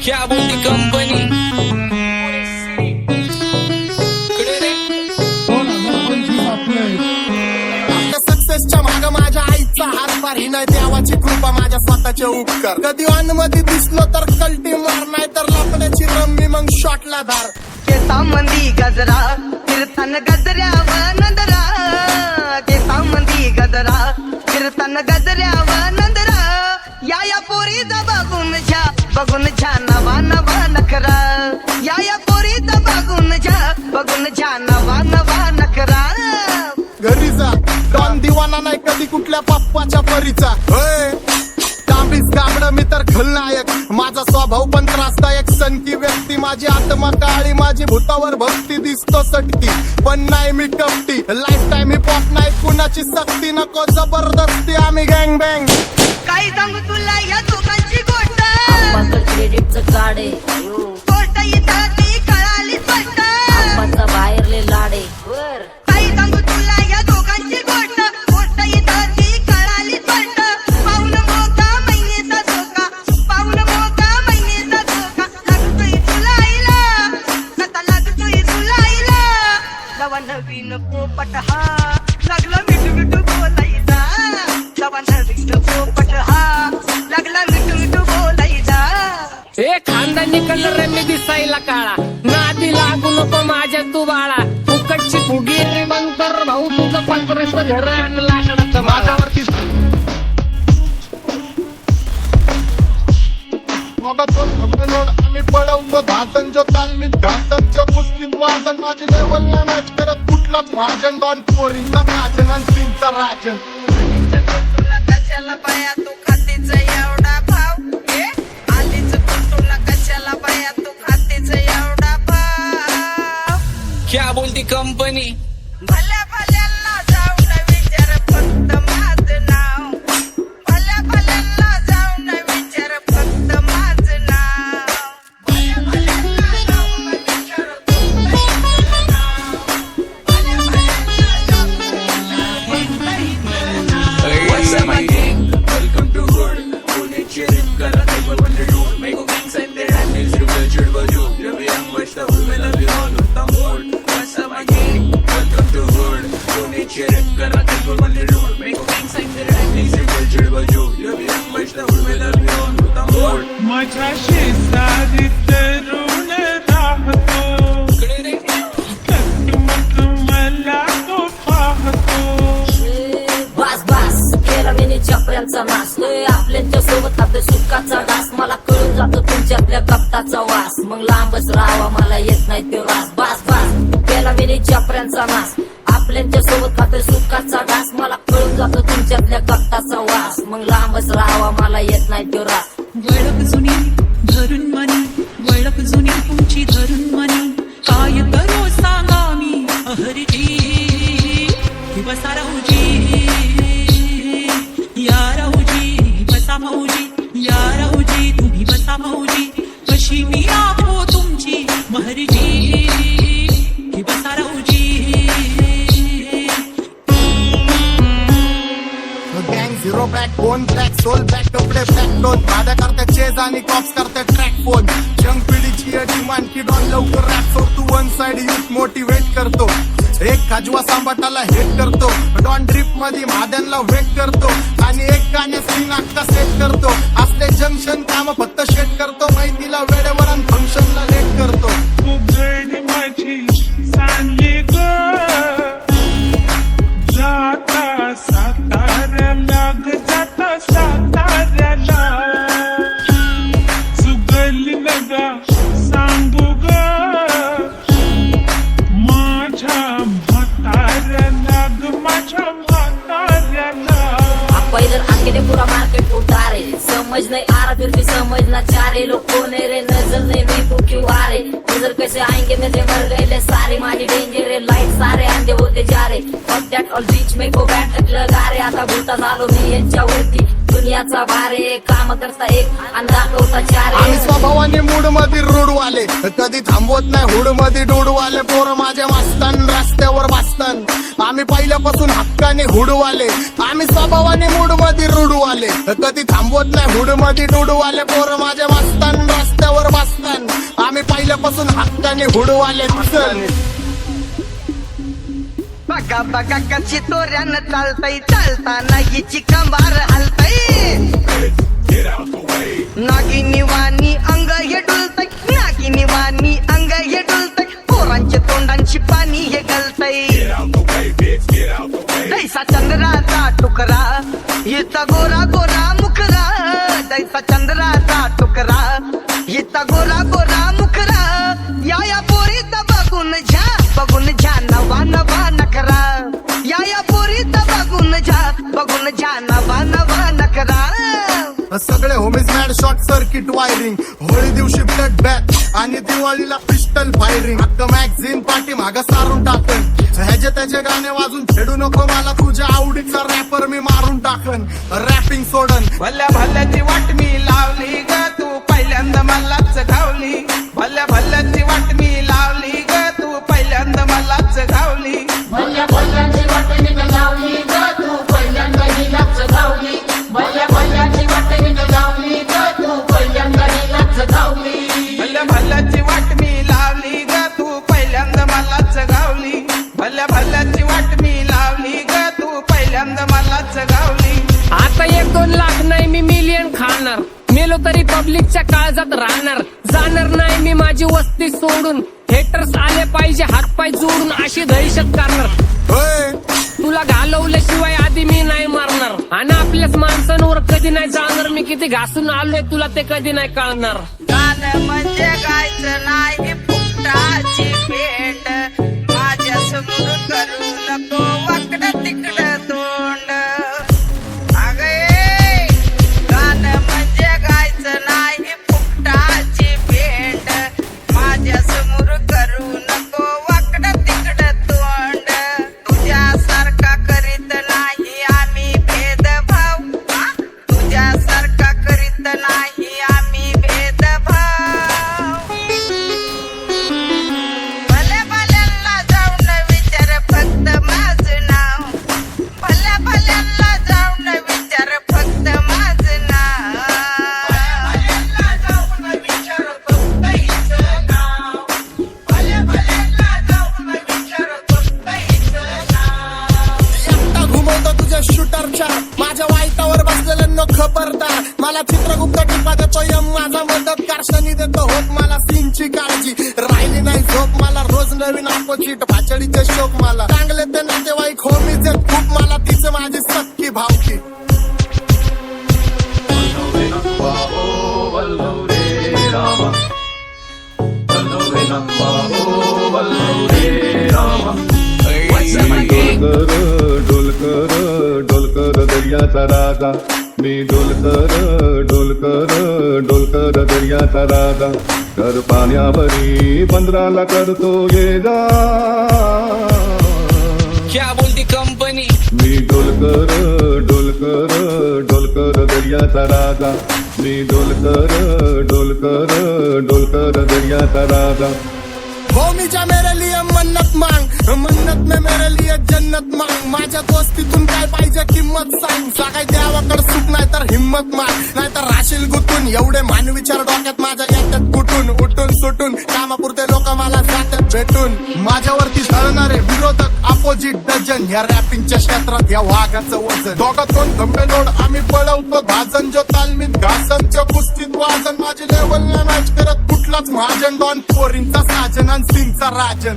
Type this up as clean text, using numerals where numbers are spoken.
क्या बोलती कंपनी सक्सेसच्या माग माझ्या आईचा हातभार ही नाही देवाची कृपा माझ्या स्वतःचे उपकार कधी मध्ये दिसलो तर कल्टी मार नाही तर लपण्याची रम्मी मग शॉटला धार केसामंदी गजरा फिरताना गजऱ्यावर नंदरा केसामंदी गजरा फिरताना गजऱ्यावर नंदरा या पोरीचा बघून छा नवा नवा नखरा या पोरीचा बघून छा नवा नवा नखरा घरी जा डॉन दिवाना नाही कधी कुठल्या पप्पाच्या परीचा तांबीस गाबड मी तर खलनायक माझा स्वभाव पण त्रासदायक सनकी व्यक्ती माझी आत्मा काळी माझी भूतावर भक्ती दिसतो सटकी पण नाही मी कपटी लाईफ टाइम ही पॉप नाही कुणाची सक्ती नको जबरदस्ती आम्ही गँग बँग काही सांगू तुला या दोघांची गोष्ट क्रेडिटचं काढे गोष्ट इथं ती कळाली स्पष्ट आंबाचा बाहेरले लाडे काही सांगू तुला या दोघांची गोष्ट इथं ती कळाली स्पष्ट पाऊन मोठा महिनेचा धोका पाऊन मोठा महिनेचा धोका लागतोय तुला आईला आता लागतोय तुला आईला नवा नवीन पोपट हा लागला मिठू मिठू बोलायचा नवा नवीन पोपट हा लागला मिठू मिठू बोलायचा ए खानदानी कलर मी दिसायला काळा नादी लागू नको माझ्या तू बाळा फुकटची फुगी रे मंतर भाऊ तुझं पंधरेच घर लाकडाचं माझ्यावरती आम्ही पळवतो धातनच्या तालमीत घातांच्या कुस्तीत वाजन माझी लेवलला मॅच करत कुठलाच भाजन डॉन पोरीचा भाजन आणि तीनचा राजन तुला कशाला बाया तू खातीचा एवढा भाव आलीच तुला कशाला बाया तू खातीचा एवढा भाव क्या बोलती कंपनी भल्या भल्यांना जाऊन विचार फक्त माझं नाव भल्या भल्यांना जाऊन विचार फक्त माझं नाव भल्या भल्यांना जाऊन विचार फक्त माझं नाव भल्या भल्यांना जाऊन What's up, my gang? Welcome to Hood. Pune cheering kara table when they do. Make a gang sign their hand is you will chill with you. You be young, watch the whole love you all with the mood. What's up, my gang? Welcome to Hood. Pune cheering kara table when they do. Make a gang sign their hand is you will chill with you. You be young, watch the whole love you all with the mood. माझ्या शेजारी तरुण राहतो मग मला तो पाहतो बास केला मी चपऱ्यांचा नाश आपल्यांच्या सोबत आपल्या सुखाचा डास मला कळून जातो तुमच्यातल्या कपटाचा वास मग लांबच राहावा मला येत नाही तो रास बास केला मी चपऱ्यांचा नाश आपल्यांच्या सोबत आपल्या सुखाचा डास मला कळून जातो तुमच्यातल्या कपटाचा वास मग लांबच राहावा मला येत नाही तो रास वळख जुनी धरून मनी वळख जुनी तुमची धरून मनी काय करू सांगा मी अहरजी बसा राहूजी या राहूजी बसा भाऊजी या राहूजी तुम्ही बसा भाऊजी कशी मी आपो तुमची महरजी बसा राहूजी गँग zero back phone track soul back कपडे बॅक दोन भाड्या करते चेज आणि कॉप्स करते ट्रॅक फोन यंग पिढीची डिमांड की डॉन लवकर रॅप सोड तू वन साइड युथ मोटिवेट करतो एक खाजवा सांबाटाला हेट करतो डॉन ड्रिप मध्ये महाद्यांना वेट करतो आणि एक गाण्या सीन अक्का सेट करतो असले जंक्शन काम फक्त शेट करतो माहितीला वेळेवर आणि फंक्शनला लेट करतो उघड माझी सांगली ग जाता साताऱ्याला ग जाता साताऱ्याला सुगली नगा सांगू ग माझ्या म्हाताऱ्याला ग माझ्या म्हाताऱ्याला पहिलं आखेले पुरा मार्केट उतारे समझ नहीं आ रहा फिर भी समझना चाह रहे लोग कौन है रे नजर नहीं भी तू क्यों आ रहे नजर कैसे आएंगे मेरे मर गए ले सारे माझी डेंजर रे लाइट सारे अंधे होते जा रहे फक दॅट ऑल बीच में गो बॅट लगा रे आता भूता झालो मी यांच्यावरती दुनियाचा भारे काम करता एक आणि दाखवता चार आम्ही स्वभावाने मूड मध्ये रूडवाले कधी थांबवत नाही हुड मध्ये डोडवाले पोरं माझ्या मस्तान रस्त्यावर बसतान आम्ही पहिल्यापासून हक्काने हुडवाले आम्ही स्वभावाने मूड मध्ये रूडवाले कधी थांबवत नाही हुड मध्ये डोडवाले पोरं माझ्या मस्तान रस्त्यावर बसतान आम्ही पहिल्यापासून हक्काने हुडवाले चल. बघा बघा कशी तोऱ्यानं चालतय चालताना हिची कंबार हलतय नागिनी वाणी अंग हे डुलतय नागिनी वाणी अंग हे डुलतय पोरांच्या तोंडांची पाणी हे गलतय दैसा चंद्राचा तुकडा हिचा गोरा गोरा मुखरा दैसा चंद्राचा तुकडा हिचा गोरा गोरा मुखरा या पोरीचा बघून झा नवा नवा नखरा या पोरीचा बघून झा नवा नवा नखरा. सगळे homies mad short circuit wiring Holi दिवशी ब्लड बॅथ आणि दिवाळीला पिस्टल फायरिंग हक्क मॅगझिन पाठी माग सारून टाकन ह्याचे त्याचे गाणे वाजून छेडू नको मला तुझ्या आवडीचा रॅपर मी मारून टाकन रॅपिंग सोडन. भल्या भल्याची वाट मी लावली ग तू पहिल्यांदा मलाच घावली भल्या भल्याची वाट मी लावली ग तू पहिल्यांदा मलाच घावली भल्या भल्याची वाटेने लावली ग तू पहिल्यांदा हिलाच धावली भल्या भल्याची वाटेने लावली ग तू पहिल्यांदा हिलाच धावली भल्या भल्याची वाट मी लावली ग तू पहिल्यांदा मलाच घावली भल्या भल्याची वाट मी लावली ग तू पहिल्यांदा मलाच घावली. आता 1-2 लाख नाही मी मिलियन खाणार मेलो तरी पब्लिकच्या काळजात राहणार जाणार नाही मी माझी वस्ती सोडून हेटर्स आले पाहिजे हातपाय जोडून अशी दहशत करणार होय तुला घालवल्याशिवाय आधी मी नाही मारणार आणि आपल्याच माणसांवर कधी नाही जाणार मी किती घासून आलोय तुला ते कधी नाही कळणार. गाणं म्हणजे गायचं नाही फुकटाची भेट माझ्या समोर करू नको वाकडं तिकडं तोंड अगे गाणं म्हणजे गायचं नाही फुकटाची भेट माझ्या समोर करू नको वाकडं तिकडं तोंड तुझ्यासारखा करीत नाही आम्ही भेदभाव तुझ्यासारखा करीत नाही आम्ही भेदभाव भल्या भल्यांना जाऊन विचार फक्त माझं नाव भल्या भल्यांना जाऊन विचार फक्त माझं नाव एकटा घुमवतो तुझ्या शूटरच्या माझ्या वाईटावर बसलेल्यांनो खबरदार मला चित्रगुप्त टिपा देतो यम माझा मदतगार शनी देतो होत मला सीनची काळजी राहिली नाही झोप मला रोज नवीन अपोजिट भाचडीचे शोक मला चांगले ते नातेवाईक होमीच आहेत खूप मला तिचं माझी सक्की भावकी. डोलकर दर्याचा राजा मी डोलकर दर्याचा राजा कर पाण्यावरी 15ला करतो ये जा क्या बोलती कंपनी मी डोलकर दर्याचा राजा मी डोलकर दर्याचा राजा. होमीच्या मेरे लिए मन्नत मांग मन्नत में मेरे लिए जन्नत मांग माझ्या दोस्तीतून काय पाहिजे किंमत सांग सकाळी देवाकडे सुख नाही तर हिम्मत माग नाही तर राशील गुतून एवढे मानविचार डोक्यात माझ्या येतात कुठून उठून सुटून कामापुरते लोक मला जातात भेटून माझ्यावरती झळणारे विरोधक अपोजिट डझन या रॅपिंगच्या क्षेत्रात या वाघाचं वजन दोघातून खंबे लोड आम्ही पळवतो भाजन जो तालमीत घासनच्या कुस्तीत वाजन माझी लेवल नाही मॅच करत कुठलाच महाजन डॉन पोरींचा साजन आणि सिंगचा राजन.